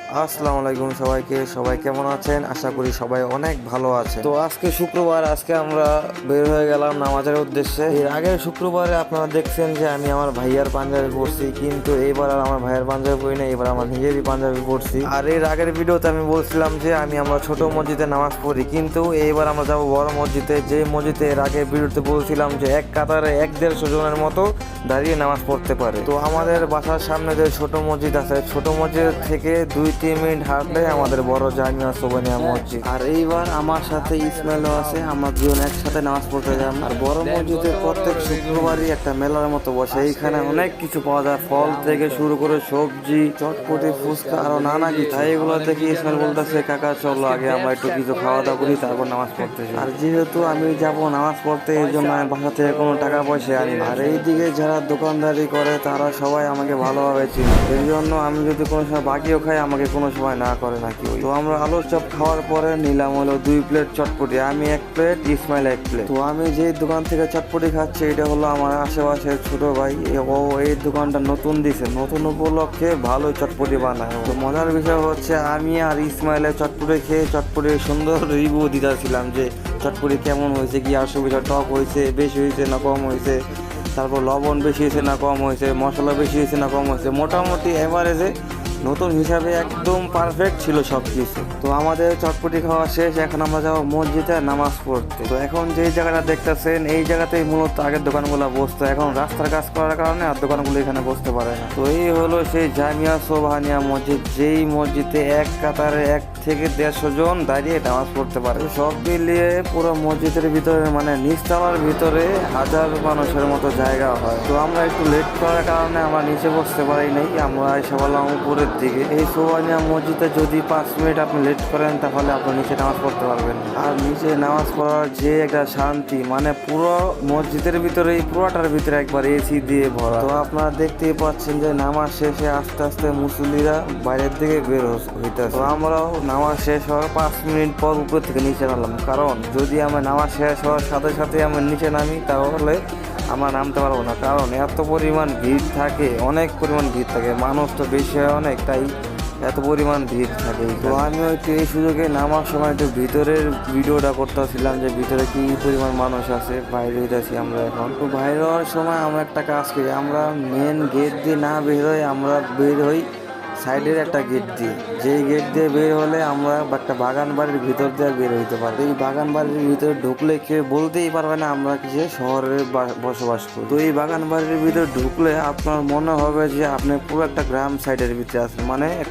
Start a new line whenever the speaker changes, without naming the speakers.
আসসালামু আলাইকুম সবাইকে। সবাই কেমন আছেন? আশা করি সবাই অনেক ভালো আছে। তো আজকে শুক্রবার, আজকে আমরা বের হয়ে গেলাম নামাজের উদ্দেশ্যে। এর আগের শুক্রবারে আপনারা দেখছেন যে আমি আমার ভাইয়ার পাঞ্জাবি পরছি, কিন্তু এইবার আর আমার ভাইয়ের পাঞ্জাবি পরি না, এবার আমার নিজেরই পাঞ্জাবি পরছি। আর এর আগের ভিডিওতে আমি বলছিলাম যে আমরা ছোট মসজিদে নামাজ পড়ি, কিন্তু এইবার আমরা যাবো বড় মসজিদে। যে মসজিদে এর আগের ভিডিওতে বলছিলাম যে এক কাতারে 1-150 জনের মতো দাঁড়িয়ে নামাজ পড়তে পারে। তো আমাদের বাসার সামনে যে ছোট মসজিদ আছে, ছোট মসজিদ থেকে 2-3 মিনিট হাঁটলে আমাদের বড় জামিয়া সোবানিয়া মসজিদ। আর এইবার আমার সাথে ইসমাইলও আছে, আমরা দুজন একসাথে নামাজ পড়তে যাব। আর বড় মসজিদে প্রত্যেক শুক্রবারই একটা মেলার মতো বসে, এইখানে অনেক কিছু পাওয়া যায়, ফল থেকে শুরু করে সবজি, চটপটি, ফুচকা, আরো নানা কিছু। তাই এগুলো থেকে ইসমাইল বলতেছে, কাকা চলো আগে আমরা একটু কিছু খাওয়া দাওয়া করি, তারপর নামাজ পড়তে যাই। আর যেহেতু আমি যাব নামাজ পড়তে, এই জন্য আমি বাসা থেকে কোনো টাকা পয়সা আনি না। আর এইদিকে যারা দোকানদারি করে তারা সবাই আমাকে ভালোভাবে চিনে, এই জন্য আমি যদি কোনো সময় বাকিও খাই আমাকে কোনো সময় না করে নাকি। তো আমরা আলুর চপ খাওয়ার পরে নিলাম হলো 2 প্লেট চটপটি, আমি 1 প্লেট, ইসমাইল 1 প্লেট। তো আমি যে দোকান থেকে চটপটি খাচ্ছি এটা হলো আমার আশেপাশের ছোট ভাই, ও এই দোকানটা নতুন দিছে, নতুন উপলক্ষে ভালো চটপটি বানায়। তো মজার বিষয় হচ্ছে আমি আর ইসমাইলের চটপটি খেয়ে চটপটির সুন্দর রিভিউ দিতেছিলাম যে চটপটি কেমন হয়েছে, কি অসুবিধা, টক হয়েছে, বেশি হয়েছে না কম হয়েছে, তারপর লবণ বেশি হয়েছে না কম হয়েছে, মশলা বেশি হয়েছে না কম হয়েছে, মোটামুটি এভারেজে নতুন হিসাবে একদম পারফেক্ট ছিল সব কিছু। তো আমাদের চটপটি খাওয়া শেষ, এখন আমরা যাবো মসজিদে নামাজ পড়তে। তো এখন যেই জায়গাটা দেখতেছেন এই জায়গাতেই মূলত আগের দোকানগুলো বসতো, এখন রাস্তার কাজ করার কারণে আর দোকানগুলো এখানে বসতে পারে না। তো এই হলো সেই জামিয়া সোবহানিয়া মসজিদ, যেই মসজিদে এক কাতারে 1 থেকে 150 জন দাঁড়িয়ে নামাজ পড়তে পারে। সব মিলিয়ে পুরো মসজিদের ভিতরে মানে নিচতলার ভিতরে 1000 মানুষের মতো জায়গা হয়। তো আমরা একটু লেট করার কারণে আমরা নিচে বসতে পারি নাই, আমরা এসে বললাম উপরের দিকে। এই সোবহানিয়া মসজিদে যদি 5 মিনিট আপনি লেট করেন তাহলে আপনি নিচে নামাজ পড়তে পারবেন। আর নিচে নামাজ পড়ার যে একটা শান্তি, মানে পুরো মসজিদের ভিতরে, এই পুরোটার ভিতরে একবার এসি দিয়ে ভরা। তো আপনারা দেখতেই পাচ্ছেন যে নামাজ শেষে আস্তে আস্তে মুসল্লিরা বাইরের দিকে বের হইতেছে। তো আমরাও নামাজ শেষ হওয়ার 5 মিনিট পর উপর থেকে নিচে নামলাম, কারণ যদি আমরা নামাজ শেষ হওয়ার সাথে সাথে আমরা নিচে নামি তাহলে আমরা নামতে পারবো না, কারণ এত পরিমাণ ভিড় থাকে, অনেক পরিমাণ ভিড় থাকে, মানুষ তো বেশি হয় অনেক, তাই এত পরিমাণ ভিড় থাকে। তো আমিও একটু এই সুযোগে নামার সময় একটু ভিতরের ভিডিওটা করতেছিলাম যে ভিতরে কি পরিমাণ মানুষ আছে। বাইরে হইতেছি আমরা এখন। তো বাইরে হওয়ার সময় আমরা একটা কাজ করি, আমরা মেন গেট দিয়ে না বের হই, আমরা বের হই সাইডের একটা গেট দিয়ে। যেই গেট দিয়ে বের হলে আমরা একটা বাগান বাড়ির ভিতর দিয়ে বের হইতে পারি। এই বাগান বাড়ির ভিতরে ঢুকলে কেউ বলতেই পারবে না আমরা কি যে শহরে বসবাস করি। তো এই বাগান বাড়ির ভিতরে ঢুকলে আপনার মনে হবে যে আপনি পুরো একটা গ্রাম সাইডের ভিতরে আছেন, মানে